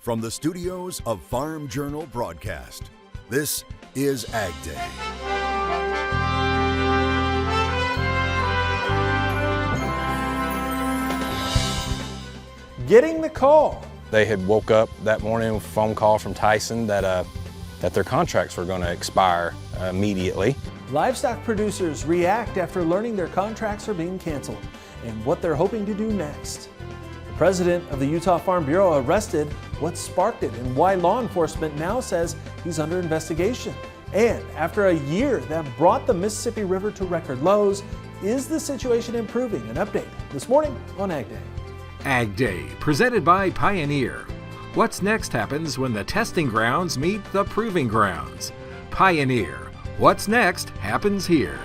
From the studios of Farm Journal Broadcast, this is AgDay. Getting the call. They had woke up that morning with a phone call from Tyson that their contracts were going to expire immediately. Livestock producers react after learning their contracts are being canceled and what they're hoping to do next. The president of the Utah Farm Bureau arrested, what sparked it, and why law enforcement now says he's under investigation. And after a year that brought the Mississippi River to record lows, is the situation improving? An update this morning on AgDay. AgDay, presented by Pioneer. What's next happens when the testing grounds meet the proving grounds. Pioneer. What's next happens here.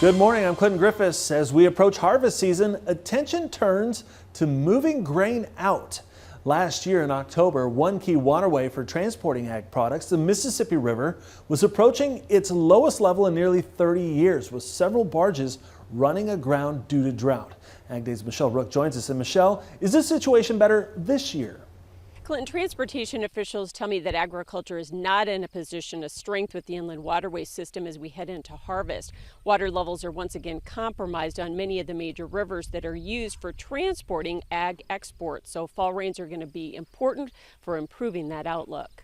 Good morning, I'm Clinton Griffiths. As we approach harvest season, attention turns to moving grain out. Last year in October, one key waterway for transporting ag products, the Mississippi River, was approaching its lowest level in nearly 30 years, with several barges running aground due to drought. AgDay's Michelle Rook joins us. And Michelle, is this situation better this year? Clinton, transportation officials tell me that agriculture is not in a position of strength with the inland waterway system as we head into harvest. Water levels are once again compromised on many of the major rivers that are used for transporting ag exports. So fall rains are going to be important for improving that outlook.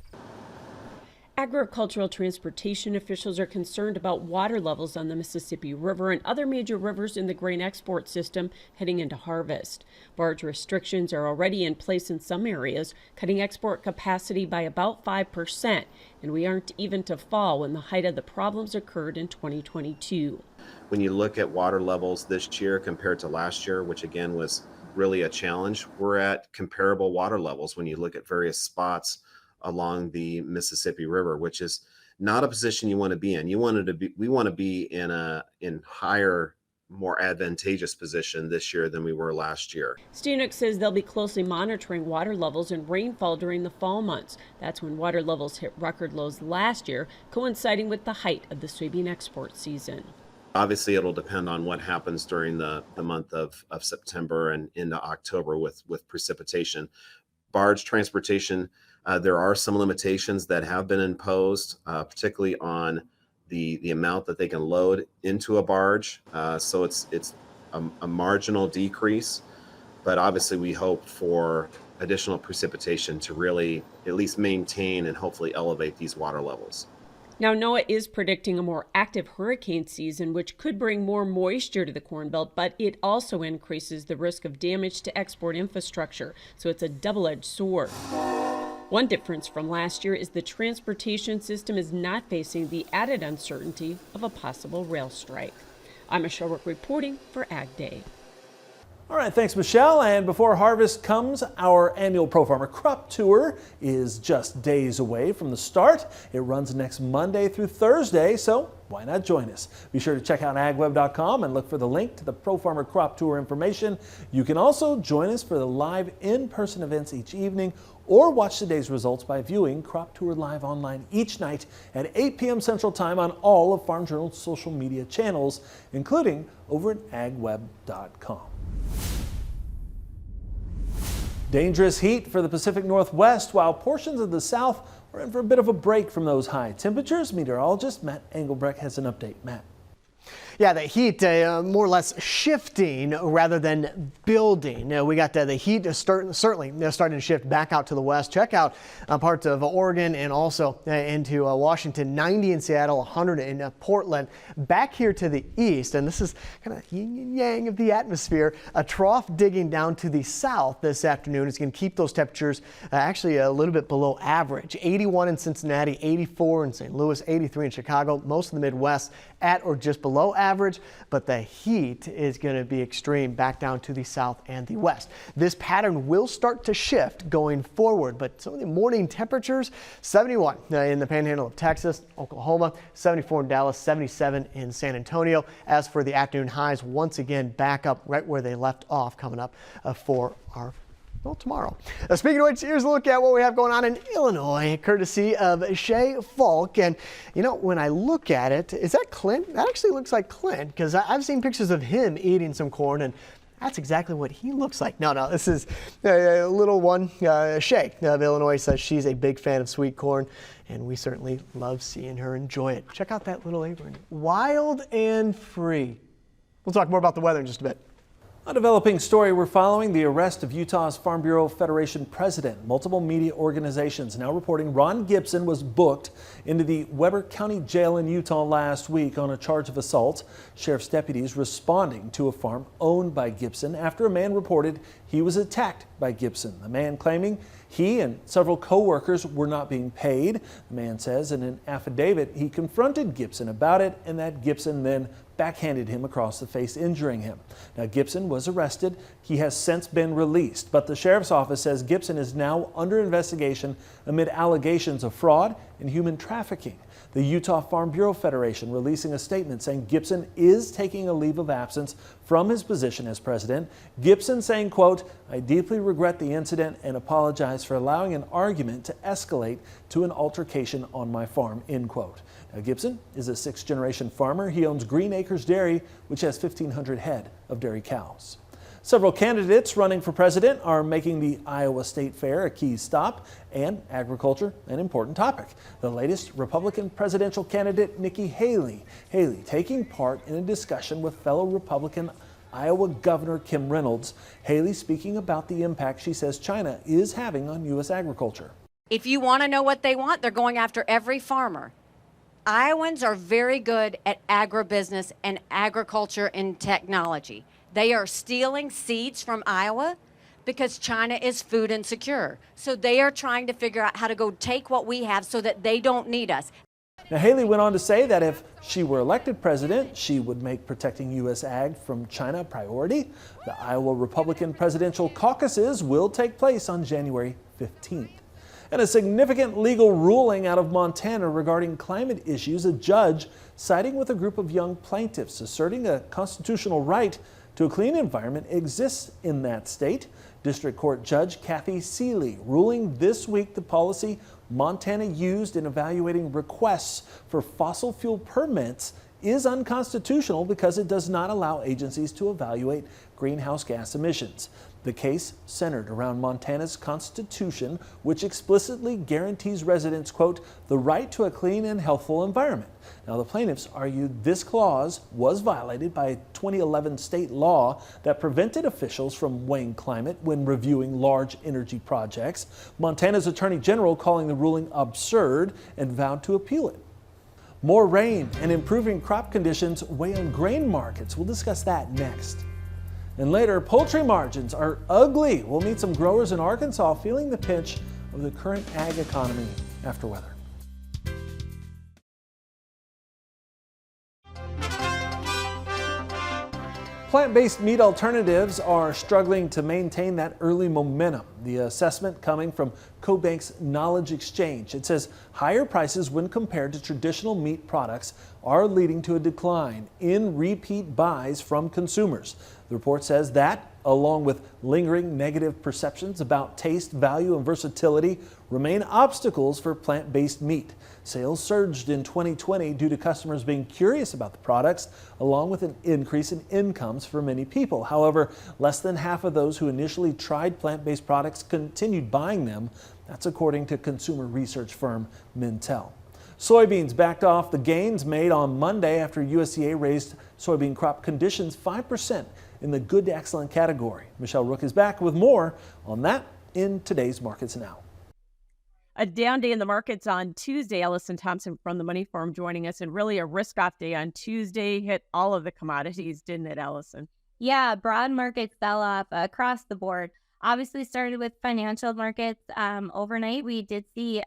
Agricultural transportation officials are concerned about water levels on the Mississippi River and other major rivers in the grain export system heading into harvest. Barge restrictions are already in place in some areas, cutting export capacity by about 5%, and we aren't even to fall when the height of the problems occurred in 2022. When you look at water levels this year compared to last year, which again was really a challenge, we're at comparable water levels when you look at various spots along the Mississippi River, which is not a position you want to be in. We want to be in higher, more advantageous position this year than we were last year. Stanek says they'll be closely monitoring water levels and rainfall during the fall months. That's when water levels hit record lows last year, coinciding with the height of the soybean export season. Obviously, it'll depend on what happens during the month of September and into October with precipitation. Barge transportation, there are some limitations that have been imposed, particularly on the amount that they can load into a barge. So it's a marginal decrease, but obviously we hope for additional precipitation to really at least maintain and hopefully elevate these water levels. Now, NOAA is predicting a more active hurricane season, which could bring more moisture to the Corn Belt, but it also increases the risk of damage to export infrastructure. So it's a double-edged sword. One difference from last year is the transportation system is not facing the added uncertainty of a possible rail strike. I'm Michelle Rook reporting for AgDay. All right, thanks, Michelle. And before harvest comes, our annual Pro Farmer Crop Tour is just days away from the start. It runs next Monday through Thursday, so why not join us? Be sure to check out agweb.com and look for the link to the Pro Farmer Crop Tour information. You can also join us for the live in-person events each evening or watch today's results by viewing Crop Tour Live online each night at 8 p.m. Central Time on all of Farm Journal's social media channels, including over at agweb.com. Dangerous heat for the Pacific Northwest, while portions of the South are in for a bit of a break from those high temperatures. Meteorologist Matt Engelbrecht has an update. Matt. Yeah, the heat more or less shifting rather than building. We got the heat certainly starting to shift back out to the west. Check out parts of Oregon and also into Washington. 90 in Seattle, 100 in Portland. Back here to the east, and this is kind of yin and yang of the atmosphere. A trough digging down to the south this afternoon is going to keep those temperatures actually a little bit below average. 81 in Cincinnati, 84 in St. Louis, 83 in Chicago. Most of the Midwest at or just below average, but the heat is going to be extreme back down to the south and the west. This pattern will start to shift going forward, but some of the morning temperatures, 71 in the panhandle of Texas, Oklahoma, 74 in Dallas, 77 in San Antonio. As for the afternoon highs, once again back up right where they left off, coming up for our tomorrow. Speaking of which, here's a look at what we have going on in Illinois, courtesy of Shay Falk. And you know, when I look at it, is that Clint? That actually looks like Clint, because I've seen pictures of him eating some corn, and That's exactly what he looks like. No, this is a little one. Shay of Illinois says she's a big fan of sweet corn, and we certainly love seeing her enjoy it. Check out that little apron. Wild and free. We'll talk more about the weather in just a bit. A developing story we're following: the arrest of Utah's Farm Bureau Federation president. Multiple media organizations now reporting Ron Gibson was booked into the Weber County Jail in Utah last week on a charge of assault. Sheriff's deputies responding to a farm owned by Gibson after a man reported he was attacked by Gibson. The man claiming he and several co-workers were not being paid. The man says in an affidavit he confronted Gibson about it and that Gibson then backhanded him across the face, injuring him. Now, Gibson was arrested. He has since been released, but the sheriff's office says Gibson is now under investigation amid allegations of fraud and human trafficking. The Utah Farm Bureau Federation releasing a statement saying Gibson is taking a leave of absence from his position as president. Gibson saying, quote, "I deeply regret the incident and apologize for allowing an argument to escalate to an altercation on my farm," end quote. Now, Gibson is a sixth-generation farmer. He owns Green Acres Dairy, which has 1,500 head of dairy cows. Several candidates running for president are making the Iowa State Fair a key stop, and agriculture an important topic. The latest Republican presidential candidate, Nikki Haley taking part in a discussion with fellow Republican Iowa Governor Kim Reynolds. Haley speaking about the impact she says China is having on U.S. agriculture. If you want to know what they want, they're going after every farmer. Iowans are very good at agribusiness and agriculture and technology. They are stealing seeds from Iowa because China is food insecure. So they are trying to figure out how to go take what we have so that they don't need us. Now, Haley went on to say that if she were elected president, she would make protecting U.S. ag from China a priority. The Iowa Republican presidential caucuses will take place on January 15th. And a significant legal ruling out of Montana regarding climate issues. A judge siding with a group of young plaintiffs asserting a constitutional right to a clean environment exists in that state. District Court Judge Kathy Seeley ruling this week the policy Montana used in evaluating requests for fossil fuel permits is unconstitutional because it does not allow agencies to evaluate greenhouse gas emissions. The case centered around Montana's constitution, which explicitly guarantees residents, quote, the right to a clean and healthful environment. Now, the plaintiffs argued this clause was violated by a 2011 state law that prevented officials from weighing climate when reviewing large energy projects. Montana's Attorney General calling the ruling absurd and vowed to appeal it. More rain and improving crop conditions weigh on grain markets. We'll discuss that next. And later, poultry margins are ugly. We'll meet some growers in Arkansas feeling the pinch of the current ag economy after weather. Plant-based meat alternatives are struggling to maintain that early momentum. The assessment coming from CoBank's Knowledge Exchange. It says higher prices when compared to traditional meat products are leading to a decline in repeat buys from consumers. The report says that, along with lingering negative perceptions about taste, value, and versatility, remain obstacles for plant-based meat. Sales surged in 2020 due to customers being curious about the products, along with an increase in incomes for many people. However, less than half of those who initially tried plant-based products continued buying them. That's according to consumer research firm Mintel. Soybeans backed off the gains made on Monday after USDA raised soybean crop conditions 5% in the good to excellent category. Michelle Rook is back with more on that in today's Markets Now. A down day in the markets on Tuesday. Ellison Thompson from the Money Farm joining us, and really a risk-off day on Tuesday. Hit all of the commodities, didn't it, Ellison? Yeah, broad market sell-off across the board. Obviously started with financial markets. Overnight, we did see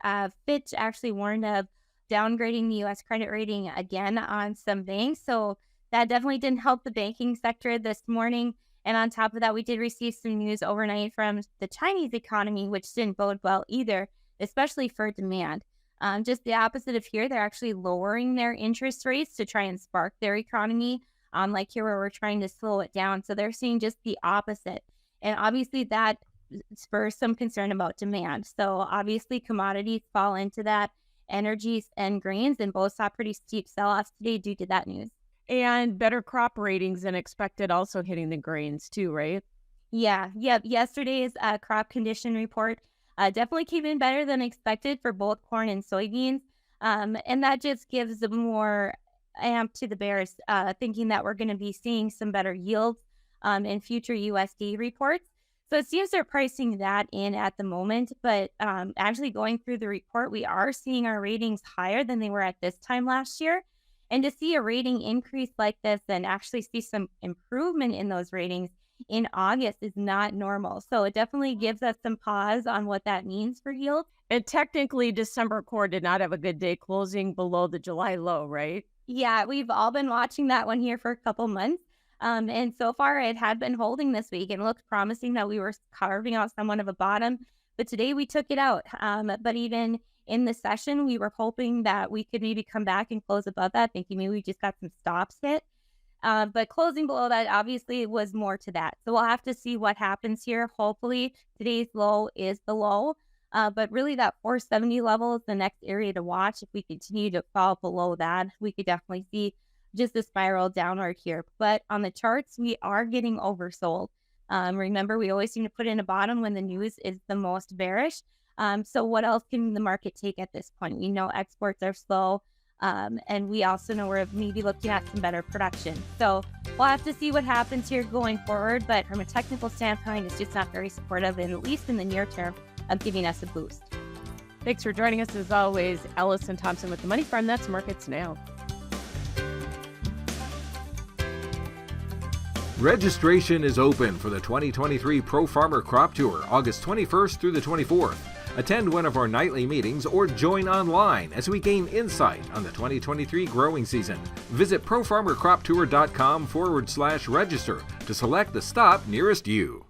Fitch actually warned of downgrading the U.S. credit rating again on some banks. So that definitely didn't help the banking sector this morning. And on top of that, we did receive some news overnight from the Chinese economy, which didn't bode well either, especially for demand. Just the opposite of here, they're actually lowering their interest rates to try and spark their economy, like here where we're trying to slow it down. So they're seeing just the opposite. And obviously that spurs some concern about demand. So obviously commodities fall into that, energies and grains, and both saw pretty steep sell-offs today due to that news. And better crop ratings than expected also hitting the grains too, right? Yeah, yep. Yesterday's crop condition report definitely came in better than expected for both corn and soybeans. And that just gives more amp to the bears, thinking that we're going to be seeing some better yields in future USD reports. So it seems they're pricing that in at the moment, but actually going through the report, we are seeing our ratings higher than they were at this time last year. And to see a rating increase like this and actually see some improvement in those ratings in August is not normal. So it definitely gives us some pause on what that means for yield. And technically, December corn did not have a good day, closing below the July low, right? Yeah, we've all been watching that one here for a couple months. And so far it had been holding this week and looked promising that we were carving out somewhat of a bottom. But today we took it out. But even in the session, we were hoping that we could maybe come back and close above that, thinking maybe we just got some stops hit. But closing below that obviously was more to that. So we'll have to see what happens here. Hopefully today's low is the low. But really that 470 level is the next area to watch. If we continue to fall below that, we could definitely see just a spiral downward here. But on the charts, we are getting oversold. Remember, we always seem to put in a bottom when the news is the most bearish. So what else can the market take at this point? We know exports are slow. And we also know we're maybe looking at some better production. So we'll have to see what happens here going forward. But from a technical standpoint, it's just not very supportive, and at least in the near term, of giving us a boost. Thanks for joining us as always. Ellison Thompson with the Money Farm. That's Markets Now. Registration is open for the 2023 Pro Farmer Crop Tour, August 21st through the 24th. Attend one of our nightly meetings or join online as we gain insight on the 2023 growing season. Visit profarmercroptour.com/register to select the stop nearest you.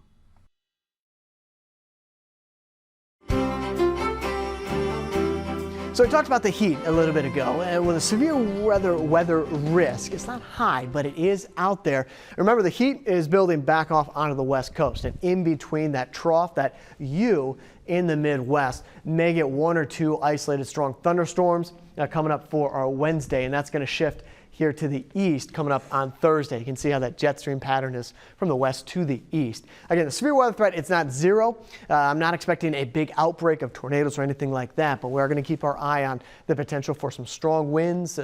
So we talked about the heat a little bit ago, and with a severe weather risk, it's not high, but it is out there. Remember, the heat is building back off onto the west coast, and in between that trough, that U in the Midwest, may get one or two isolated strong thunderstorms coming up for our Wednesday, and that's going to shift here to the east coming up on Thursday. You can see how that jet stream pattern is from the west to the east. Again, the severe weather threat, it's not zero. I'm not expecting a big outbreak of tornadoes or anything like that, but we're going to keep our eye on the potential for some strong winds,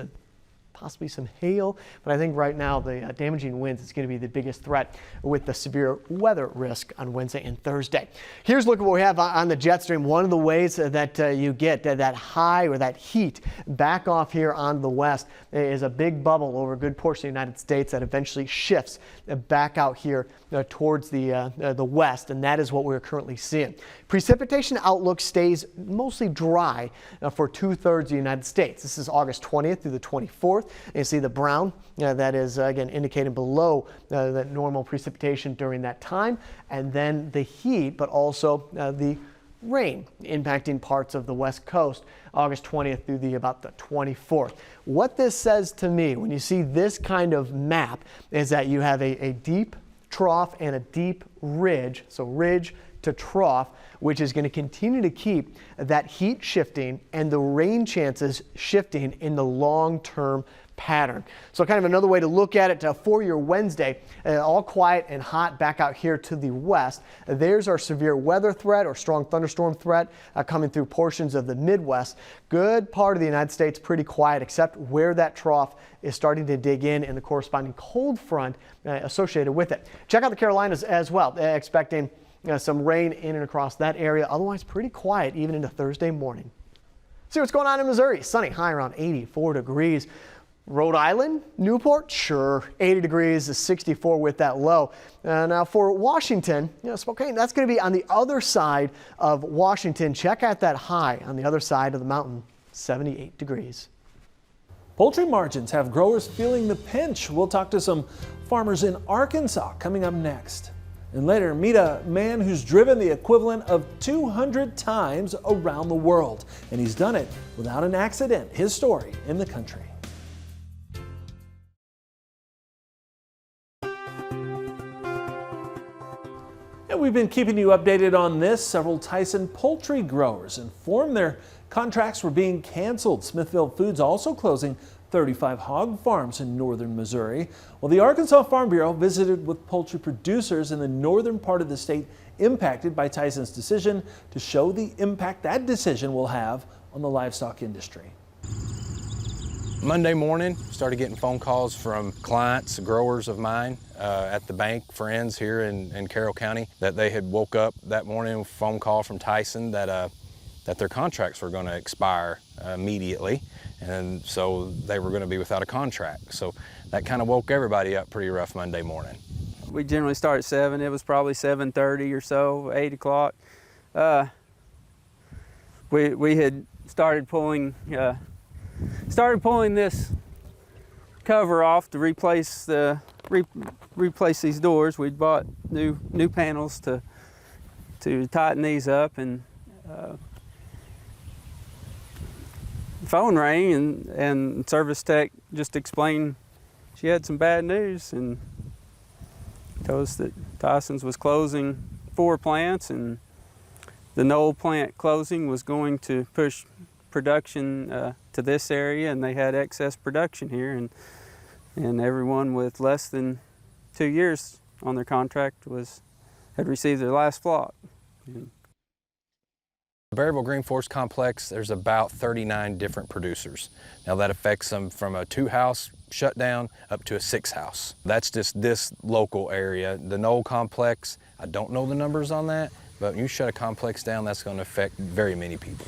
possibly some hail. But I think right now the damaging winds is going to be the biggest threat with the severe weather risk on Wednesday and Thursday. Here's a look at what we have on the jet stream. One of the ways that you get that high or that heat back off here on the west is a big bubble over a good portion of the United States that eventually shifts back out here towards the west, and that is what we're currently seeing. Precipitation outlook stays mostly dry for 2/3 of the United States. This is August 20th through the 24th. And you see the brown that is again indicating below the normal precipitation during that time, and then the heat, but also the rain impacting parts of the west coast August 20th through about the 24th. What this says to me when you see this kind of map is that you have a deep trough and a deep ridge, so ridge to trough, which is going to continue to keep that heat shifting and the rain chances shifting in the long-term pattern. So kind of another way to look at it for your Wednesday, all quiet and hot back out here to the west. There's our severe weather threat or strong thunderstorm threat coming through portions of the Midwest. Good part of the United States pretty quiet, except where that trough is starting to dig in and the corresponding cold front associated with it. Check out the Carolinas as well, expecting some rain in and across that area. Otherwise pretty quiet even into Thursday morning. See what's going on in Missouri. Sunny, high around 84 degrees. Rhode Island, Newport, sure, 80 degrees is 64 with that low. Now for Washington, Spokane, that's going to be on the other side of Washington. Check out that high on the other side of the mountain, 78 degrees. Poultry margins have growers feeling the pinch. We'll talk to some farmers in Arkansas coming up next. And later, meet a man who's driven the equivalent of 200 times around the world. And he's done it without an accident. His story in the country. And we've been keeping you updated on this. Several Tyson poultry growers informed their contracts were being canceled. Smithfield Foods also closing 35 hog farms in northern Missouri. Well, the Arkansas Farm Bureau visited with poultry producers in the northern part of the state impacted by Tyson's decision to show the impact that decision will have on the livestock industry. Monday morning, started getting phone calls from clients, growers of mine at the bank, friends here in Carroll County, that they had woke up that morning with a phone call from Tyson that their contracts were going to expire immediately, and so they were going to be without a contract. So that kind of woke everybody up pretty rough Monday morning. We generally start at 7. It was probably 7:30 or so, 8 o'clock. We had started pulling this cover off to replace these doors. We'd bought new panels to tighten these up, and phone rang, and service tech just explained she had some bad news and told us that Tyson's was closing 4 plants, and the Knoll plant closing was going to push production to this area, and they had excess production here, and everyone with less than 2 years on their contract had received their last flock. The Berryville Green Forest Complex, there's about 39 different producers. Now that affects them from a 2-house shutdown up to a 6-house. That's just this local area. The Knoll complex, I don't know the numbers on that, but when you shut a complex down, that's going to affect very many people.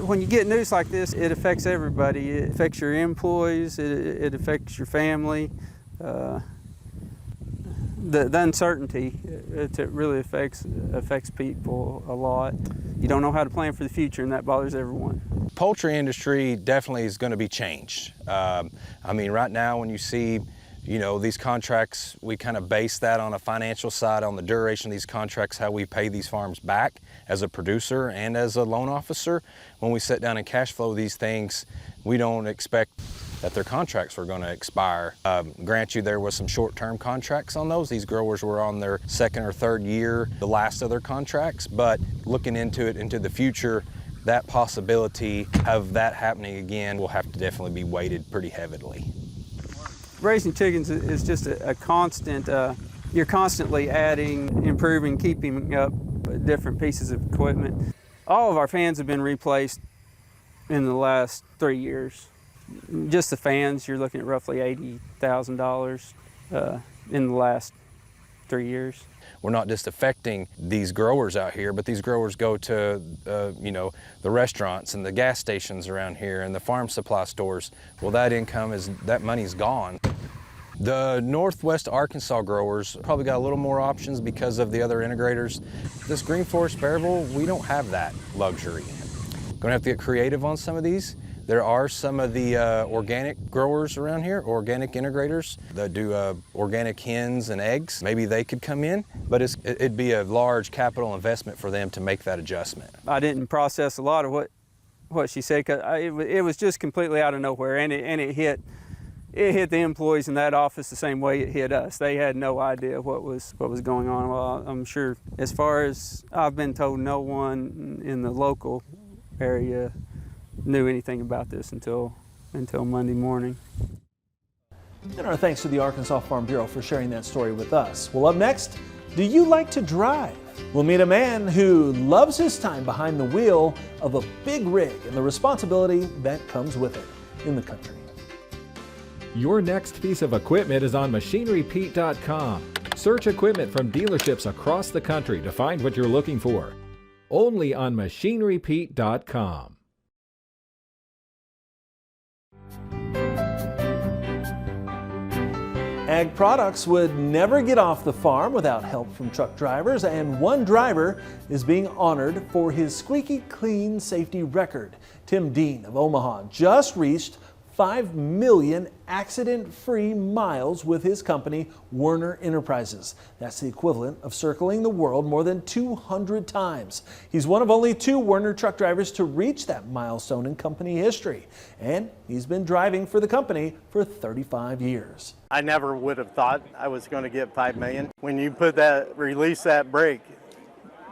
When you get news like this, it affects everybody. It affects your employees, it affects your family. The uncertainty, it really affects people a lot. You don't know how to plan for the future, and that bothers everyone. Poultry industry definitely is going to be changed. I mean, right now when you see, these contracts, we kind of base that on a financial side, on the duration of these contracts, how we pay these farms back as a producer and as a loan officer. When we sit down and cash flow these things, we don't expect that their contracts were going to expire. Grant you, there was some short-term contracts on those. These growers were on their 2nd or 3rd year, the last of their contracts, but looking into the future, that possibility of that happening again will have to definitely be weighted pretty heavily. Raising chickens is just a constant, you're constantly adding, improving, keeping up different pieces of equipment. All of our fans have been replaced in the last 3 years. Just the fans, you're looking at roughly $80,000 in the last 3 years. We're not just affecting these growers out here, but these growers go to, the restaurants and the gas stations around here and the farm supply stores. Well, that money's gone. The Northwest Arkansas growers probably got a little more options because of the other integrators. This Green Forest Berryville, we don't have that luxury. Gonna have to get creative on some of these. There are some of the organic growers around here, organic integrators that do organic hens and eggs. Maybe they could come in, but it'd be a large capital investment for them to make that adjustment. I didn't process a lot of what she said, because it was just completely out of nowhere, and it hit the employees in that office the same way it hit us. They had no idea what was going on. Well, I'm sure, as far as I've been told, no one in the local area knew anything about this until Monday morning. And our thanks to the Arkansas Farm Bureau for sharing that story with us. Well, up next, do you like to drive? We'll meet a man who loves his time behind the wheel of a big rig and the responsibility that comes with it in the country. Your next piece of equipment is on MachineryPete.com. Search equipment from dealerships across the country to find what you're looking for. Only on MachineryPete.com. Ag products would never get off the farm without help from truck drivers, and one driver is being honored for his squeaky clean safety record. Tim Dean of Omaha just reached 5 million accident-free miles with his company, Werner Enterprises. That's the equivalent of circling the world more than 200 times. He's one of only 2 Werner truck drivers to reach that milestone in company history, and he's been driving for the company for 35 years. I never would have thought I was going to get 5 million. When you release that brake,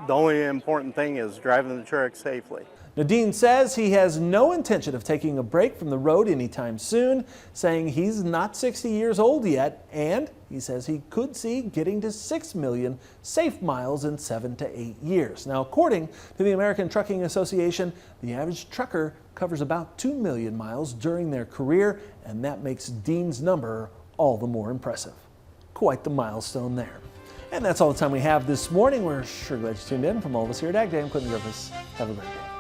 The only important thing is driving the truck safely. Now, Dean says he has no intention of taking a break from the road anytime soon, saying he's not 60 years old yet, and he says he could see getting to 6 million safe miles in 7 to 8 years. Now, according to the American Trucking Association, the average trucker covers about 2 million miles during their career, and that makes Dean's number all the more impressive. Quite the milestone there. And that's all the time we have this morning. We're sure glad you tuned in. From all of us here at AgDay, I'm Quentin Griffiths. Have a great day.